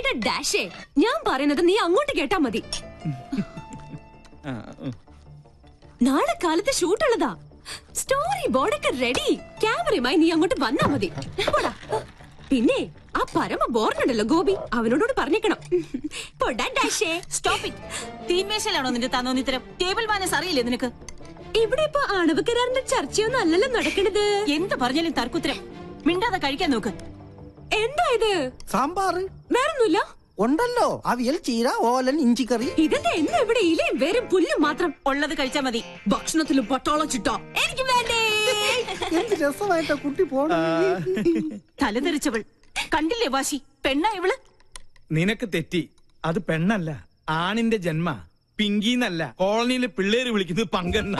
എടാ ഡാഷേ, ഞാൻ പറയുന്നത് നീ അങ്ങോട്ട് കേട്ടാ മതി. നാളെ കാലത്ത് ഷൂട്ടുള്ളതാ. സ്റ്റോറി ബോർഡൊക്കെ റെഡി. ക്യാമറയുമായി നീ അങ്ങോട്ട് വന്നാ മതി. പിന്നെ ആ പരമ ബോർഡുണ്ടല്ലോ ഗോപി, അവനോട് പറഞ്ഞേക്കണം. തീന്മേശയിലാണോ നിന്റെ തന്നോന്നിത്തരം? ടേബിൾ മാനസ് അറിയില്ലേ നിനക്ക്? ഇവിടെ ഇപ്പൊ ആണവ കരാറിന്റെ ചർച്ചയൊന്നും അല്ലല്ലോ നടക്കണത്. എന്ത് പറഞ്ഞാലും തർക്കുത്തരം. മിണ്ടാതെ കഴിക്കാൻ നോക്ക്. എന്താ ഇത്? സാമ്പാറ് വേറൊന്നുമില്ല ഉണ്ടല്ലോ. അവിയൽ, ചീര, ഓലൻ, ഇഞ്ചിക്കറി. ഇതെന്താ എന്നും ഇവിടെ ഇലയും വേരും പുല്ലും മാത്രം? ഉള്ളത് കഴിച്ചാ മതി. ഭക്ഷണത്തിലും പട്ടാളം ചിട്ടോ. എനിക്ക് വേണ്ടേ. എന്ത് രസമായിട്ടാ കുട്ടി പോണ. തലതെറിച്ചവൾ കണ്ടില്ലേ വാശി? പെണ്ണാ ഇവള്? നിനക്ക് തെറ്റി. അത് പെണ്ണല്ല, ആണിന്റെ ജന്മ. പിങ്കിന്നല്ല, കോളനിയിലെ പിള്ളേര് വിളിക്കുന്നത് പങ്കെണ്ണ.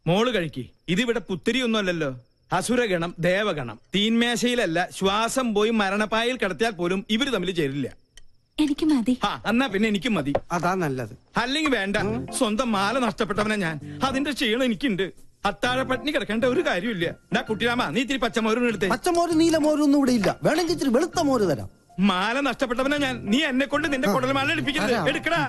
മോള് കഴിക്കി. ഇതിവിടെ പുത്തിരിയൊന്നും അല്ലല്ലോ. അസുരഗണം, ദേവഗണം. തീന്മേശയിലല്ല, ശ്വാസം പോയി മരണപ്പായിൽ കിടത്തിയാൽ പോലും ഇവര് തമ്മിൽ ചേരില്ല. എനിക്ക് മതി. എന്നാ പിന്നെ എനിക്കും മതി. അതാ നല്ലത്. അല്ലെങ്കിൽ വേണ്ട. സ്വന്തം മാല നഷ്ടപ്പെട്ടവനെ ഞാൻ. അതിന്റെ ക്ഷീണം എനിക്കുണ്ട്. അത്താഴ പട്ടിണി കിടക്കേണ്ട ഒരു കാര്യമില്ല. എന്നാ കുട്ടിരാമ, നീ ഇത്തിരി പച്ചമോരും എടുത്തേ. പച്ചമോര് നീലമോരും ഒന്നും ഇവിടെ ഇല്ല. വേണമെങ്കിൽ ഇച്ചിരി വെളുത്ത മോര് തരാം. മാല നഷ്ടപ്പെട്ടവനെ ഞാൻ. നീ എന്നെ കൊണ്ട് നിന്റെ കുടൽമാല എടുപ്പിക്കരുത്. എടുക്കടാ.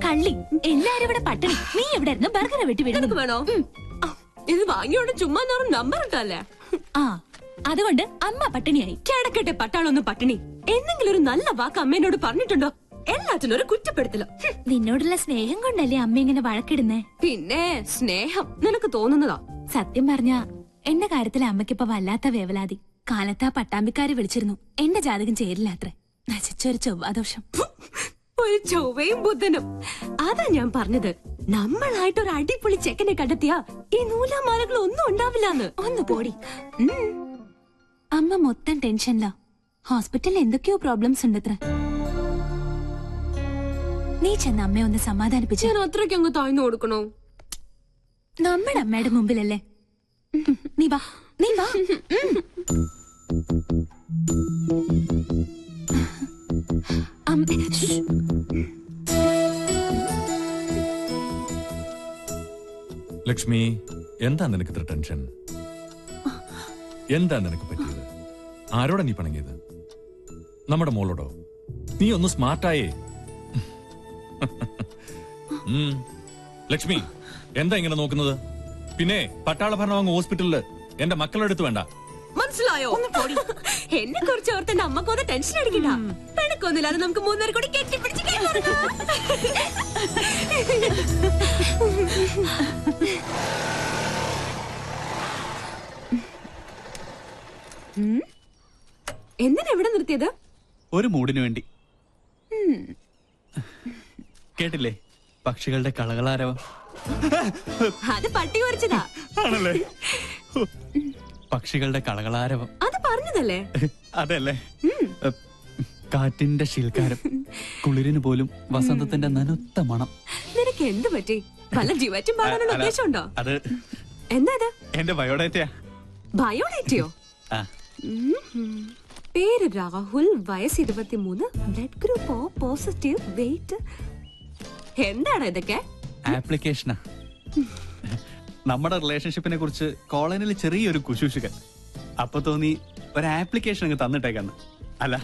കള്ളി, എല്ലാരും ഇവിടെ പട്ടിണി. നീ എവിടെ ഇരുന്ന് ബർഗർ വെട്ടി വീടുന്നത് വേണോ? ഇത് വാങ്ങിയോണ്ട് ചുമ്മാ നമ്പർ ഇട്ടല്ലേ. അതുകൊണ്ട് അമ്മ പട്ടിണിയായി. കിടക്കട്ടെ പട്ടാളൊന്നും പട്ടിണി. എന്തെങ്കിലും ഒരു നല്ല വാക്ക് അമ്മേനോട് പറഞ്ഞിട്ടുണ്ടോ? എല്ലാത്തിനും ഒരു കുറ്റപ്പെടുത്തലോ. നിന്നോടുള്ള സ്നേഹം കൊണ്ടല്ലേ അമ്മ ഇങ്ങനെ വഴക്കിടുന്നേ? പിന്നെ സ്നേഹം നിനക്ക് തോന്നുന്നതാ. സത്യം പറഞ്ഞ എന്റെ കാര്യത്തിൽ അമ്മയ്ക്കിപ്പോ വല്ലാത്ത വേവലാതി. കാലത്താ പട്ടാമ്പിക്കാര് വിളിച്ചിരുന്നു. എന്റെ ജാതകം ചേരില്ല അത്രേ. നശിച്ചൊരു ചൊവ്വാദോഷം. ഒരു ചൊവ്വയും ബുധനും. അതാ ഞാൻ പറഞ്ഞത്, നമ്മളായിട്ട് ഒരു അടിപൊളി ചെക്കനെ കണ്ടെത്തിയാ ഈ നൂലാമാലകൾ ഒന്നും ഉണ്ടാവില്ലാന്ന്. ഒന്ന് പോടി. അമ്മ മൊത്തം ടെൻഷനിലാ. ഹോസ്പിറ്റലിൽ എന്തൊക്കെയോ പ്രോബ്ലംസ് ഉണ്ടത്ര. നീ ചെന്ന് അമ്മയെ ഒന്ന് സമാധാനിപ്പിച്ചു. ഞാൻ അത്രയ്ക്ക് അങ്ങ് താഴ്ന്നു കൊടുക്കണോ? നമ്മുടെ അമ്മയുടെ മുമ്പിലല്ലേ. നീ വാ, നീ വാ. ലക്ഷ്മി, എന്താ നിനക്ക് ഇത്ര ടെൻഷൻ? എന്താ നിനക്ക് പറ്റിയത്? ആരോടാ നീ പണങ്ങിയത്? നമ്മുടെ മോളോടോ? നീ ഒന്ന് സ്മാർട്ടായേ. ലക്ഷ്മി, എന്താ ഇങ്ങനെ നോക്കുന്നത്? പിന്നെ പട്ടാള ഭരണം അങ്ങ് ഹോസ്പിറ്റലില് എന്റെ മക്കളുടെ അടുത്ത് വേണ്ട. മനസ്സിലായോ? എന്നെ കുറിച്ച് ഓർത്ത് എന്റെ അമ്മക്കൊന്ന് ടെൻഷൻ അടിക്കണ്ട. പെണക്കൊന്നുമില്ല. അത് നമുക്ക് മൂന്നേരം കൂടി കെട്ടിപ്പിടിച്ച് എന്തിനാ എവിടെ നിർത്തിയത്? ഒരു മൂടിനു വേണ്ടി. കേട്ടില്ലേ പക്ഷികളുടെ കളകളാരവം? അത് പട്ടി വരച്ചതാ. ആണല്ലേ? പക്ഷികളുടെ കളകളാരവം അത് പറഞ്ഞതല്ലേ? അതല്ലേ? കാറ്റിന്റെ ശീൽക്കാരം, കുളിരിന് പോലും വസന്തത്തിന്റെ നനുത്ത മണം. നിനക്ക് എന്ത് പറ്റി? വല്ല ജീവറ്റും പാടാനുള്ള ഉദ്ദേശമുണ്ടോ? അത് എന്താ ഇത്? എന്റെ ബയോഡേറ്റയാ. ബയോഡേറ്റയോ? പേര് രാഹുൽ, വയസ്സ് 23, blood group O positive, weight. എന്താണ് ഇതൊക്കെ? ആപ്ലിക്കേഷനാ. നമ്മുടെ റിലേഷൻഷിപ്പിനെ കുറിച്ച് കോളനിയിൽ ചെറിയൊരു കുശൂഷുകൾ. അപ്പൊ തോന്നി ഒരു ആപ്ലിക്കേഷൻ അങ്ങ് തന്നിട്ടേക്കാന്ന്. അല്ല,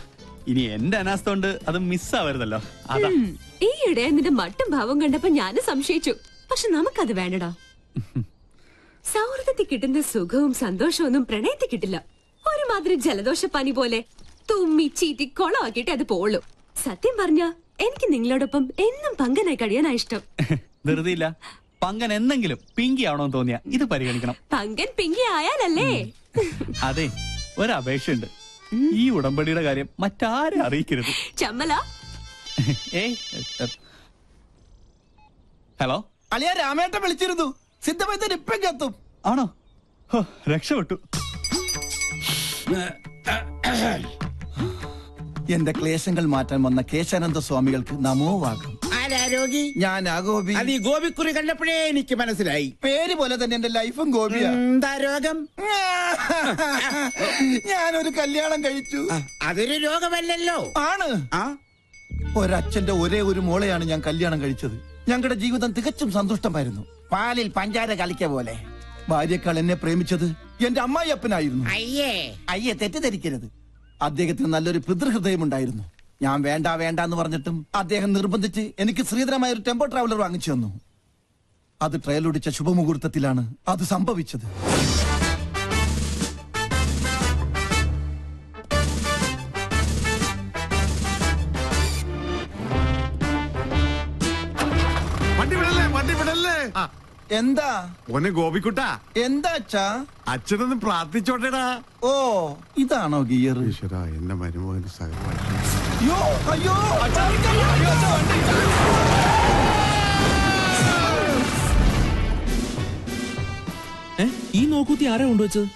ഇനി എന്റെ അനാസ്ഥ കൊണ്ട് അത് മിസ്സാവരുതല്ലോ. അതാ. ഈയിടെ നിന്റെ മട്ടും ഭാവം കണ്ടപ്പോ ഞാനും സംശയിച്ചു. പക്ഷെ നമുക്കത് വേണ്ടടാ. സൗഹൃദത്തിൽ കിട്ടുന്ന സുഖവും സന്തോഷവും ഒന്നും പ്രണയത്തിൽ കിട്ടില്ല. ഒരുമാതിരി ജലദോഷ പനി പോലെ തുമ്മി ചീറ്റി കൊളമാക്കിയിട്ട് അത് പോളൂ. സത്യം പറഞ്ഞ എനിക്ക് നിങ്ങളോടൊപ്പം എന്നും പങ്കനായി കഴിയാനാ ഇഷ്ടം. ധൃതിയില്ല. പങ്കൻ എന്തെങ്കിലും പിങ്കി ആണോ തോന്നിയാ ഇത് പരിഗണിക്കണം. പങ്കൻ പിങ്കി ആയാലല്ലേ? അതെ, ഒരപേക്ഷയുണ്ട്. ഈ ഉടമ്പടിയുടെ കാര്യം മറ്റാരെ അറിയിക്കരുത്. ചമ്മല. ഹലോ, അളിയ രാമേട്ടൻ വിളിച്ചിരുന്നു. സിദ്ധമൈത്തൻ ഇപ്പം കത്തും. ആണോ? രക്ഷപ്പെട്ടു. എന്റെ ക്ലേശങ്ങൾ മാറ്റാൻ വന്ന കേശാനന്ദ സ്വാമികൾക്ക് നമോവാകും. രോഗി ഞാൻ ഗോപി. അത് ഈ ഗോപിക്കുറി കണ്ടപ്പോഴേ എനിക്ക് മനസ്സിലായി. പേര് പോലെ തന്നെ എന്റെ ലൈഫും ഗോപിയാ. എന്താ രോഗം? ഞാനൊരു കല്യാണം കഴിച്ചു. അതൊരു രോഗമല്ലല്ലോ. ആണ്. ആ ഒരച്ഛന്റെ ഒരേ ഒരു മോളെയാണ് ഞാൻ കല്യാണം കഴിച്ചത്. ഞങ്ങളുടെ ജീവിതം തികച്ചും സന്തുഷ്ടമായിരുന്നു. പാലിൽ പഞ്ചാര കളിക്ക പോലെ. ഭാര്യക്കാൾ എന്നെ പ്രേമിച്ചത് എന്റെ അമ്മായിയപ്പനായിരുന്നു. അയ്യേ തെറ്റിദ്ധരിക്കരുത്. അദ്ദേഹത്തിന് നല്ലൊരു പിതൃഹൃദയം ഉണ്ടായിരുന്നു. ഞാൻ വേണ്ട വേണ്ട എന്ന് പറഞ്ഞിട്ടും അദ്ദേഹം നിർബന്ധിച്ച് എനിക്ക് ശ്രീധരമായ ഒരു ടെമ്പോ ട്രാവലർ വാങ്ങിച്ചു തന്നു. അത് ട്രയലൊടിച്ച ശുഭമുഹൂർത്തത്തിലാണ് അത് സംഭവിച്ചത്. വണ്ടി വിടല്ലേ. എന്താ ഓനെ ഗോപിക്കുട്ട, എന്താ അച്ഛാ? അച്ഛനൊന്ന് പ്രാർത്ഥിച്ചോട്ടേടാ. ഓ, ഇതാണോ ഗിയർ? ഈശ്വരാ, എന്റെ മരുമകന് സഹമായി. അയ്യോ അയ്യോ ഈ നോക്കൂത്തി ആരാ കൊണ്ടുവച്ചത്?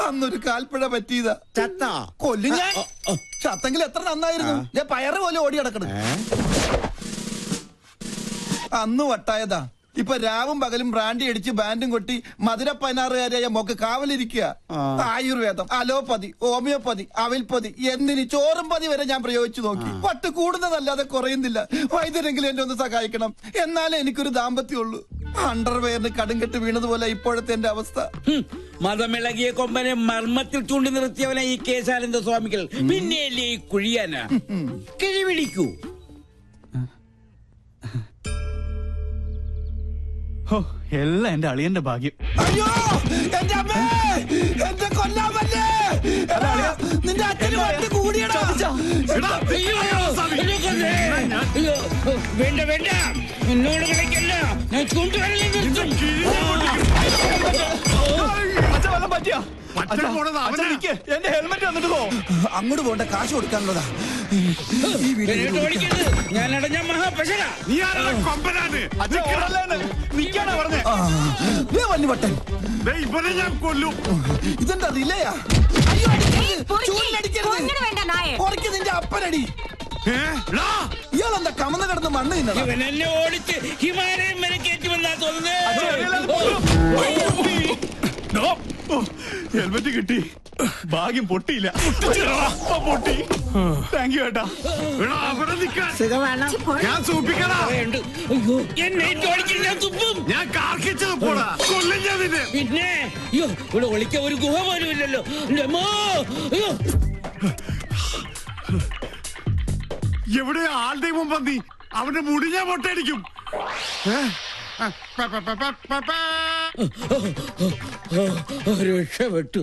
അന്നൊരു കാൽപ്പഴ പറ്റിയതാ. ചത്ത കൊല്ലു ഞാൻ. ചത്തെങ്കിൽ എത്ര നന്നായിരുന്നു. ഞാൻ പയറ് പോലെ ഓടി കിടക്കണം. അന്ന് വട്ടായതാ. ഇപ്പൊ രാവും പകലും ബ്രാൻഡി അടിച്ച് ബാൻഡും കൊട്ടി മധുര 16കാരിയായ മോക്ക് കാവലിരിക്കുക. ആയുർവേദം, അലോപ്പതി, ഹോമിയോപ്പതി, അവിൽപ്പതി എന്തിന് ചോറും പതി വരെ ഞാൻ പ്രയോഗിച്ചു നോക്കി. വട്ട് കൂടുന്നതല്ലാതെ കുറയുന്നില്ല. വൈദ്യരെങ്കിലും എന്നെ ഒന്ന് സഹായിക്കണം. എന്നാലേ എനിക്കൊരു ദാമ്പത്യമുള്ളൂ. അണ്ടർവെയറിന് കടുങ്കെട്ട് വീണതുപോലെ ഇപ്പോഴത്തെ എന്റെ അവസ്ഥ. മതമിളകിയ കൊമ്പനെ മർമ്മത്തിൽ ചൂണ്ടി നിർത്തിയവനെ ഈ കേശാനന്ദ സ്വാമികൾ പിന്നെയല്ലേ ഈ കുഴിയാന കിഴിപിടിക്കൂ. എല്ലാം എന്റെ അളിയന്റെ ഭാഗ്യം. അയ്യോ എന്റെ അമ്മേ, എന്റെ കൊല്ലാമല്ലേ. നിന്റെ അച്ഛന് വട്ട് കൂടിയടാ. വേണ്ട വേണ്ട, എന്നോട് കളിക്കല്ല. ഞാൻ ചൂണ്ടുവരലേ നിർത്തും. എന്റെ ഹെൽമെറ്റ് വന്നിട്ട് പോ. അങ്ങോട്ട് പോണ്ട, കാശ് കൊടുക്കാനുള്ളതാ. ഞാൻ അടഞ്ഞ മഹാപശക. വട്ടൻ ഇവനെ ഞാൻ കൊല്ലും. ഇതെന്താ ഇല്ലയാ? നിന്റെ അപ്പനടി. ഇയാളെന്താ കമന്ന് കിടന്ന് മണ്ണ് തിന്നണം. ഇവൻ എന്നെ ഓടിച്ച് ഹിമാലയം വരെ കയറ്റുമെന്നാ തോന്നുന്നത്. ഹെൽമെറ്റ് കിട്ടി, ഭാഗ്യം പൊട്ടിയില്ല. പൊട്ടി. താങ്ക് യു ഏട്ടാ. അവിടെ നിൽക്കാൻ ഞാൻ സൂപ്പിക്കടാ. എന്നെ ഓടിച്ചിട്ട് ഞാൻ തുപ്പും. ഞാൻ കാർക്കിച്ചത് പോടാ. കൊല്ലും ഞാൻ നിന്നെ. പിന്നെ അയ്യോ, ഇവിടെ ഒളിക്കാൻ ഒരു ഗുഹ പോലും ഇല്ലല്ലോ. എവിടെ ആളുടെ മുമ്പ് നീ അവന്റെ മുടി ഞാൻ പൊട്ടടിക്കും. രക്ഷപ്പെട്ടു.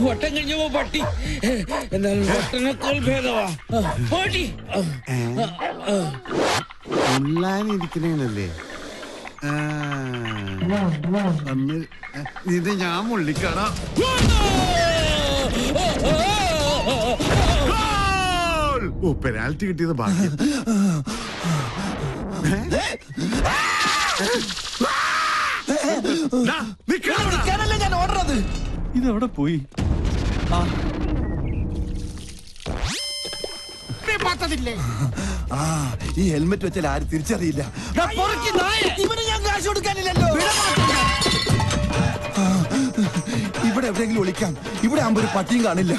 വട്ടം കഴിഞ്ഞപ്പോ പട്ടി, എന്നാൽ വട്ടനേക്കാൾ ഭേദവാ പട്ടി. ഉള്ളാനിരിക്കണേനല്ലേ ഇത് ഞാൻ മുള്ളിക്കാടാ. ഓ, പെനാൽറ്റി കിട്ടിയത് ഭാഗ്യം. ഞാൻ ഓർഡറത്. ഇതെവിടെ പോയി? ഈ ഹെൽമെറ്റ് വെച്ചാൽ ആരും തിരിച്ചറിയില്ല. ഇവന് ഞാൻ കാശ് കൊടുക്കാനില്ലല്ലോ. ഇവിടെ എവിടെയെങ്കിലും ഒളിക്കാം. ഇവിടെ ആകുമ്പോ ഒരു പട്ടിയും കാണില്ല.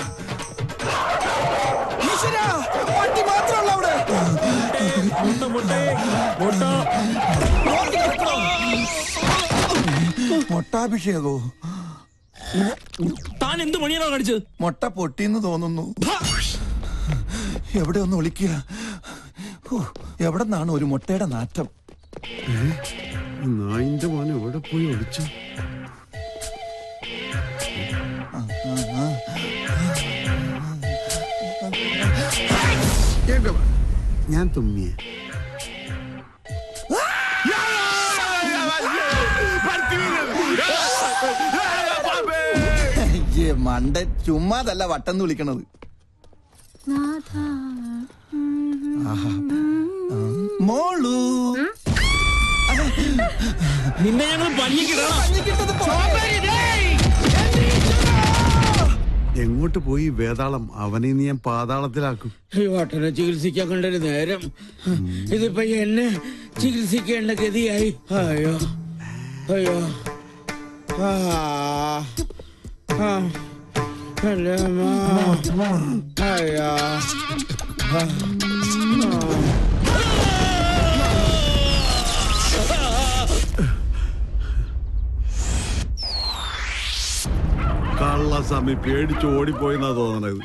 പട്ടി മാത്രമല്ല അവിടെ. മൊട്ടാഭിഷേകോ? താൻ എന്ത് പണിയാണോ കാണിച്ചത്? മൊട്ട പൊട്ടിന്ന് തോന്നുന്നു. എവിടെ ഒന്ന് ഒളിക്കുക. എവിടെ നിന്നാണ് ഒരു മുട്ടയുടെ നാറ്റം? നായിന്റെ മോനെ എവിടെ പോയി ഒളിച്ചു? ഞാൻ തുമ്മിയ മണ്ട ചുമ്മാതല്ല വട്ടം വിളിക്കണത്. മോളു നിന്നെ ഞങ്ങൾ പഞ്ഞിക്കിടണം. എങ്ങോട്ട് പോയി വേതാളം? അവനെ നീ ഞാൻ പാതാളത്തിലാക്കും. ഈ വട്ടനെ ചികിത്സിക്കാൻ കണ്ടൊരു നേരം, ഇതിപ്പോ എന്നെ ചികിത്സിക്കേണ്ട ഗതിയായി. അയ്യോ അയ്യോ ആ അല്ലേ അമ്മ. അയ്യോ കള്ള സമയം പേടിച്ച് ഓടിപ്പോയെന്നാ തോന്നണത്.